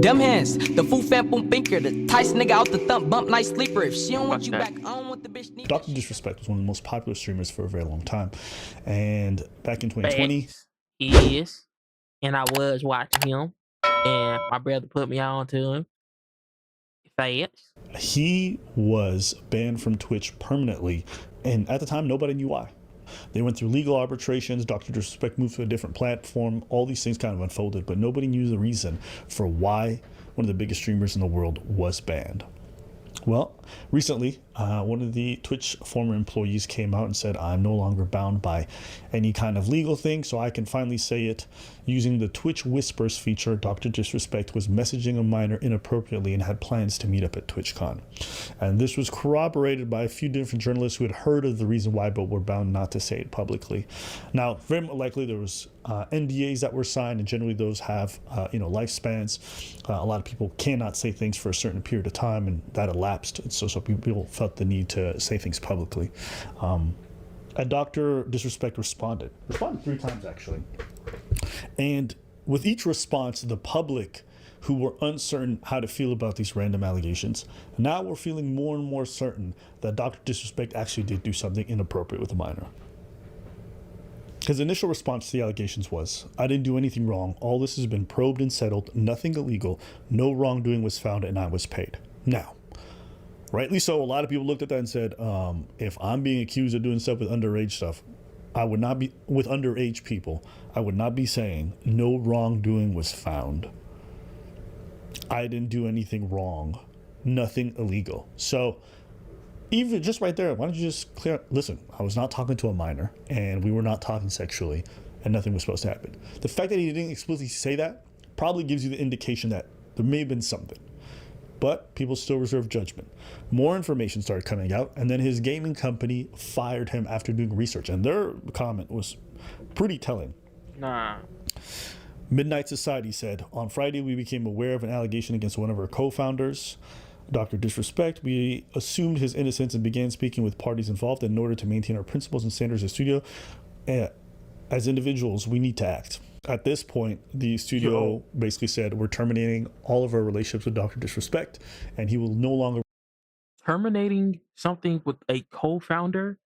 Them hands, the fool fat boom thinker, the Tyson nigga out the thump bump nice sleeper. If she don't want you back, I don't want the bitch neither. Dr.Disrespect was one of the most popular streamers for a very long time, and back in 2020, he is, and I was watching him, and my brother put me on to him. Fast. He was banned from Twitch permanently, and at the time, nobody knew why. They went through legal arbitrations. Dr. Disrespect moved to a different platform. All these things kind of unfolded, but nobody knew the reason for why one of the biggest streamers in the world was banned. Well, recently, one of the Twitch former employees came out and said, I'm no longer bound by any kind of legal thing, so I can finally say it. Using the Twitch Whispers feature, Dr. Disrespect was messaging a minor inappropriately and had plans to meet up at TwitchCon. And this was corroborated by a few different journalists who had heard of the reason why, but were bound not to say it publicly. Now, very likely there was NDAs that were signed, and generally those have lifespans. A lot of people cannot say things for a certain period of time, and that elapsed. And so people felt the need to say things publicly. And Dr. Disrespect responded 3 times actually. And with each response, the public who were uncertain how to feel about these random allegations, now we're feeling more and more certain that Dr. Disrespect actually did do something inappropriate with a minor. His initial response to the allegations was, I didn't do anything wrong. All this has been probed and settled. Nothing illegal. No wrongdoing was found, and I was paid. Now, rightly so, a lot of people looked at that and said, if I'm being accused of doing stuff with underage stuff, I would not be with underage people. I would not be saying no wrongdoing was found. I didn't do anything wrong. Nothing illegal. So even just right there, why don't you just clear? Listen, I was not talking to a minor, and we were not talking sexually, and nothing was supposed to happen. The fact that he didn't explicitly say that probably gives you the indication that there may have been something. But people still reserve judgment. More information started coming out, and then his gaming company fired him after doing research, and their comment was pretty telling. Midnight Society said, on Friday, we became aware of an allegation against one of our co-founders, Dr. Disrespect. We assumed his innocence and began speaking with parties involved in order to maintain our principles and standards as a studio. As individuals, we need to act. At this point, the studio basically said, we're terminating all of our relationships with Dr. Disrespect, and he will no longer... Terminating something with a co-founder?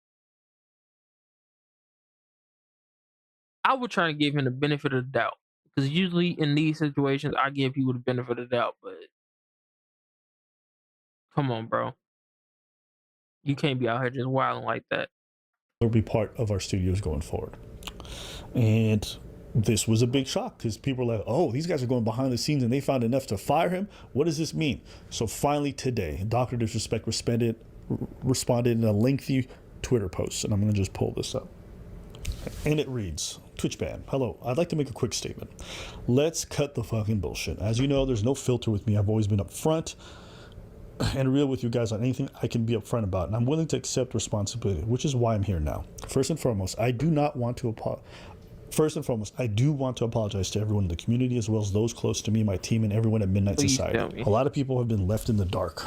I would try to give him the benefit of the doubt. Because usually in these situations, I give people the benefit of the doubt, but... Come on, bro. You can't be out here just wilding like that. ...will be part of our studios going forward. And this was a big shock because people were like, oh, these guys are going behind the scenes and they found enough to fire him. What does this mean? So finally today, Dr. Disrespect responded in a lengthy Twitter post. And I'm going to just pull this up. And it reads, Twitch ban. Hello, I'd like to make a quick statement. Let's cut the fucking bullshit. As you know, there's no filter with me. I've always been upfront and real with you guys on anything I can be upfront about. And I'm willing to accept responsibility, which is why I'm here now. First and foremost, I do want to apologize to everyone in the community, as well as those close to me, my team, and everyone at Midnight Society. A lot of people have been left in the dark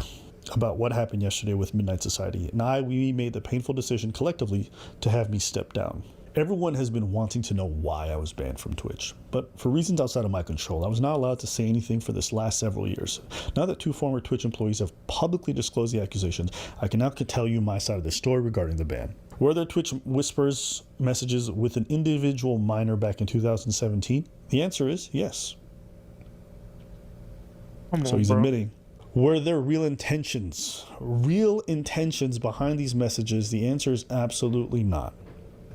about what happened yesterday with Midnight Society. And we made the painful decision collectively to have me step down. Everyone has been wanting to know why I was banned from Twitch, but for reasons outside of my control, I was not allowed to say anything for this last several years. Now that 2 former Twitch employees have publicly disclosed the accusations, I can now tell you my side of the story regarding the ban. Were there Twitch Whispers messages with an individual minor back in 2017? The answer is yes. So he's admitting. Were there real intentions behind these messages? The answer is absolutely not.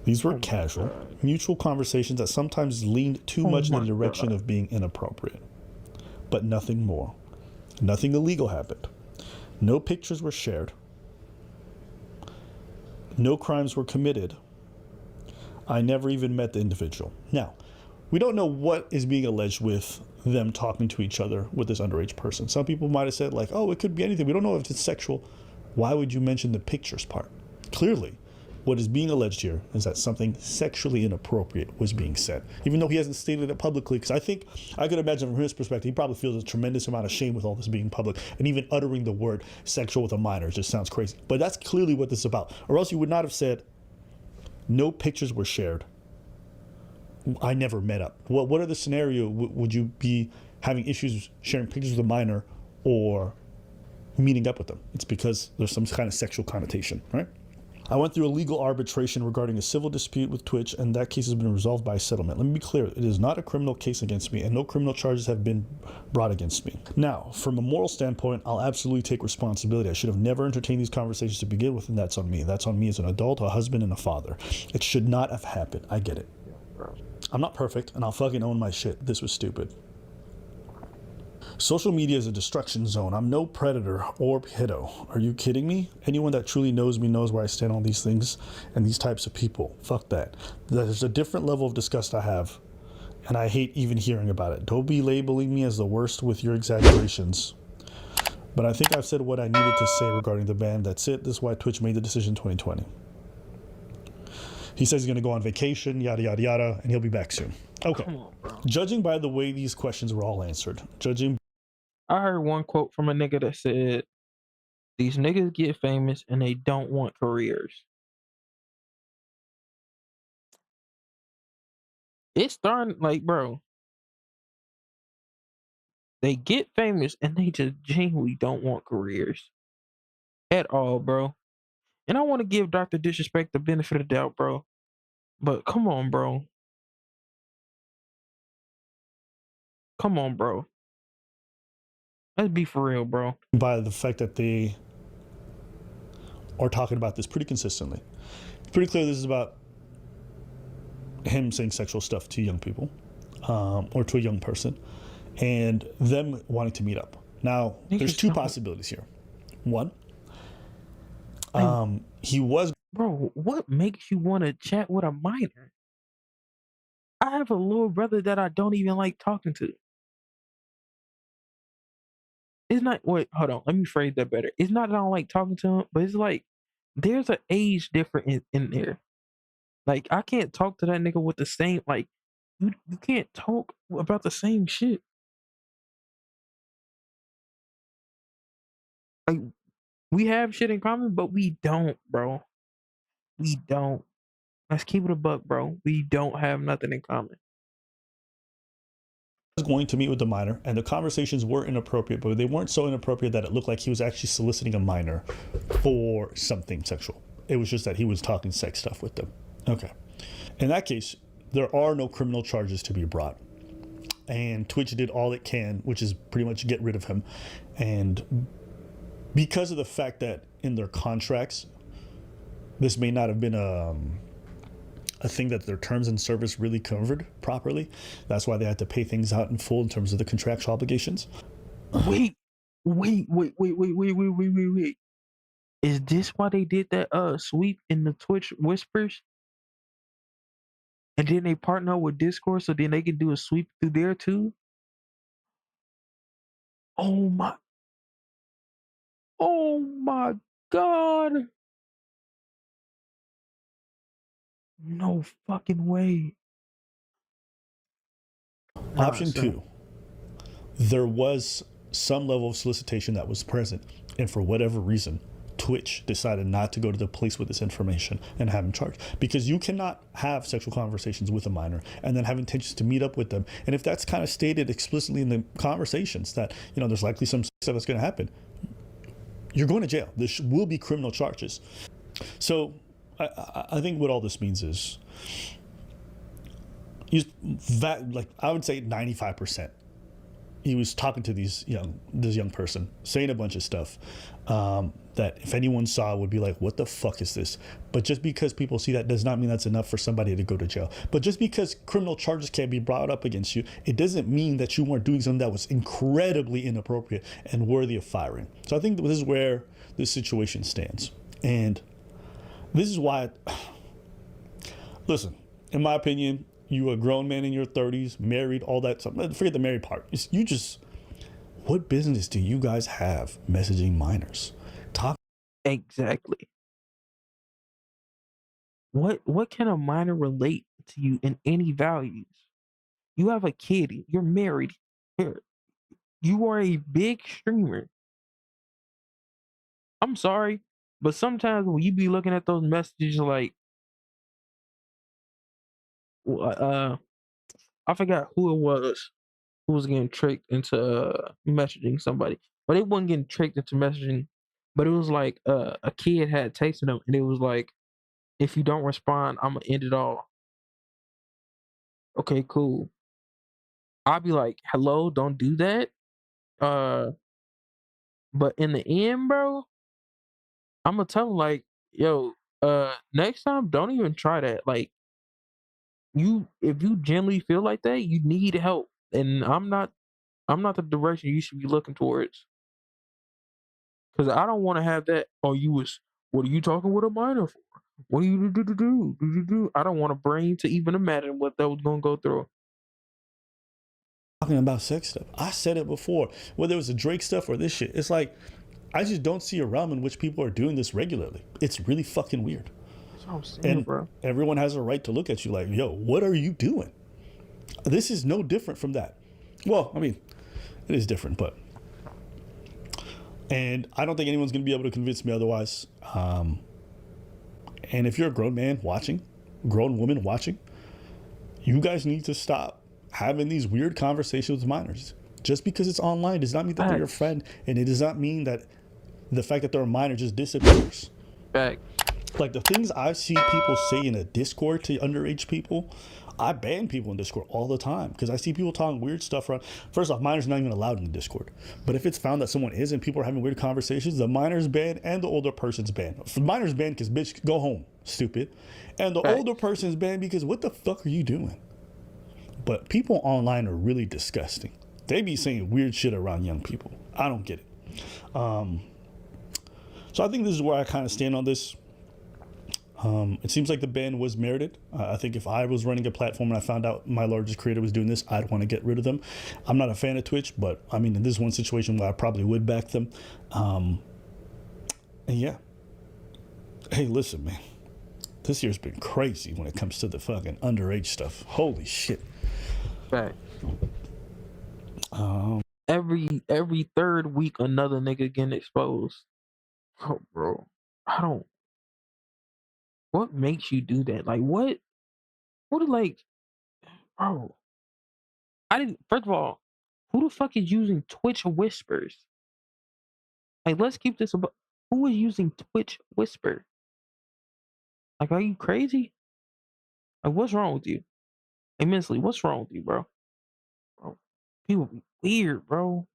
These were casual, mutual conversations that sometimes leaned too much in the direction of being inappropriate. But nothing more. Nothing illegal happened. No pictures were shared. No crimes were committed. I never even met the individual. Now, we don't know what is being alleged with them talking to each other with this underage person. Some people might have said like, oh, it could be anything. We don't know if it's sexual. Why would you mention the pictures part? Clearly, what is being alleged here is that something sexually inappropriate was being said, even though he hasn't stated it publicly. Because I could imagine from his perspective, he probably feels a tremendous amount of shame with all this being public, and even uttering the word sexual with a minor just sounds crazy. But that's clearly what this is about, or else you would not have said no pictures were shared. I never met up. What are the scenario would you be having issues sharing pictures with a minor or meeting up with them. It's because there's some kind of sexual connotation, right? I went through a legal arbitration regarding a civil dispute with Twitch, and that case has been resolved by settlement. Let me be clear, it is not a criminal case against me, and no criminal charges have been brought against me. Now, from a moral standpoint, I'll absolutely take responsibility. I should have never entertained these conversations to begin with, and that's on me. That's on me as an adult, a husband, and a father. It should not have happened. I get it. I'm not perfect, and I'll fucking own my shit. This was stupid. Social media is a destruction zone. I'm no predator or pedo. Are you kidding me? Anyone that truly knows me knows where I stand on these things and these types of people. Fuck that. There's a different level of disgust I have, and I hate even hearing about it. Don't be labeling me as the worst with your exaggerations. But I think I've said what I needed to say regarding the ban. That's it. This is why Twitch made the decision in 2020. He says he's going to go on vacation, yada, yada, yada, and he'll be back soon. Okay. Come on, bro. Judging by the way these questions were all answered, I heard one quote from a nigga that said, "These niggas get famous and they don't want careers." It's starting like, bro, they get famous and they just genuinely don't want careers at all, bro. And I want to give Dr. Disrespect the benefit of the doubt, bro. But come on, bro. Come on, bro. Let's be for real, bro. by the fact that they are talking about this pretty consistently. It's pretty clear this is about him saying sexual stuff to young people or to a young person and them wanting to meet up. Now, there's two possibilities here. One, he was... Bro, what makes you want to chat with a minor? I have a little brother that I don't even like talking to. It's not, wait, hold on. Let me phrase that better. It's not that I don't like talking to him, but it's like there's an age difference in there. Like, I can't talk to that nigga with the same, like, you can't talk about the same shit. Like, we have shit in common, but we don't, bro. We don't. Let's keep it a buck, bro. We don't have nothing in common. going to meet with the minor, and the conversations were inappropriate, but they weren't so inappropriate that it looked like he was actually soliciting a minor for something sexual. It was just that he was talking sex stuff with them. Okay. In that case, there are no criminal charges to be brought. And Twitch did all it can, which is pretty much get rid of him. And because of the fact that in their contracts, this may not have been a thing that their terms and service really covered properly. That's why they had to pay things out in full in terms of the contractual obligations. Wait. Is this why they did that sweep in the Twitch whispers? And then they partner with Discord so then they can do a sweep through there too? Oh my God. No fucking way. Option two, there was some level of solicitation that was present, and for whatever reason, Twitch decided not to go to the police with this information and have him charged, because you cannot have sexual conversations with a minor and then have intentions to meet up with them. And if that's kind of stated explicitly in the conversations that, you know, there's likely some stuff that's going to happen, you're going to jail. There will be criminal charges. So I think what all this means is I would say 95%. He was talking to this young person, saying a bunch of stuff that if anyone saw would be like, what the fuck is this? But just because people see that does not mean that's enough for somebody to go to jail. But just because criminal charges can be brought up against you, it doesn't mean that you weren't doing something that was incredibly inappropriate and worthy of firing. So I think this is where this situation stands. And this is why, listen, in my opinion, you a grown man in your 30s, married, all that stuff. Forget the married part. You just, what business do you guys have messaging minors? Exactly. What can a minor relate to you in any values? You have a kid, you're married, you are a big streamer. I'm sorry, but sometimes when you be looking at those messages like, I forgot who it was who was getting tricked into messaging somebody, but it wasn't getting tricked into messaging. But it was like a kid had texted him, and it was like, "If you don't respond, I'm gonna end it all." Okay, cool. I'll be like, "Hello, don't do that." Uh, but in the end, bro, I'm gonna tell him like, "Yo, next time, don't even try that. Like, if you genuinely feel like that, you need help, and I'm not the direction you should be looking towards, because I don't want to have that. Oh, what are you talking with a minor for? What do you do? I don't want a brain to even imagine what that was gonna go through. Talking about sex stuff. I said it before, whether it was the Drake stuff or this shit. It's like I just don't see a realm in which people are doing this regularly. It's really fucking weird. That's what I'm saying, And bro. everyone has a right to look at you like, yo, what are you doing? This is no different from that. Well, I mean, it is different, but. And I don't think anyone's going to be able to convince me otherwise. And if you're a grown man watching, grown woman watching, you guys need to stop having these weird conversations with minors. Just because it's online does not mean that they're your Facts. friend, and it does not mean that the fact that they're a minor just disappears. Facts. Like the things I see people say in a Discord to underage people, I ban people in Discord all the time because I see people talking weird stuff around. First off, minors not even allowed in the Discord. But if it's found that someone is and people are having weird conversations, the minor's banned and the older person's banned. The minor's banned because bitch, go home, stupid. And the older Facts. person's banned because what the fuck are you doing? But people online are really disgusting. They be saying weird shit around young people. I don't get it. So I think this is where I kind of stand on this. It seems like the ban was merited. I think if I was running a platform and I found out my largest creator was doing this, I'd want to get rid of them. I'm not a fan of Twitch, but I mean, in this one situation where I probably would back them. And yeah. Hey, listen, man. This year's been crazy when it comes to the fucking underage stuff. Holy shit. Facts. Every third week, another nigga getting exposed. Oh, bro, I don't. What makes you do that? Like, what? What? Like, bro, I didn't. First of all, who the fuck is using Twitch whispers? Like, let's keep this about. Who is using Twitch whisper? Like, are you crazy? Like, what's wrong with you? Immensely, what's wrong with you, bro? Bro, people be weird, bro.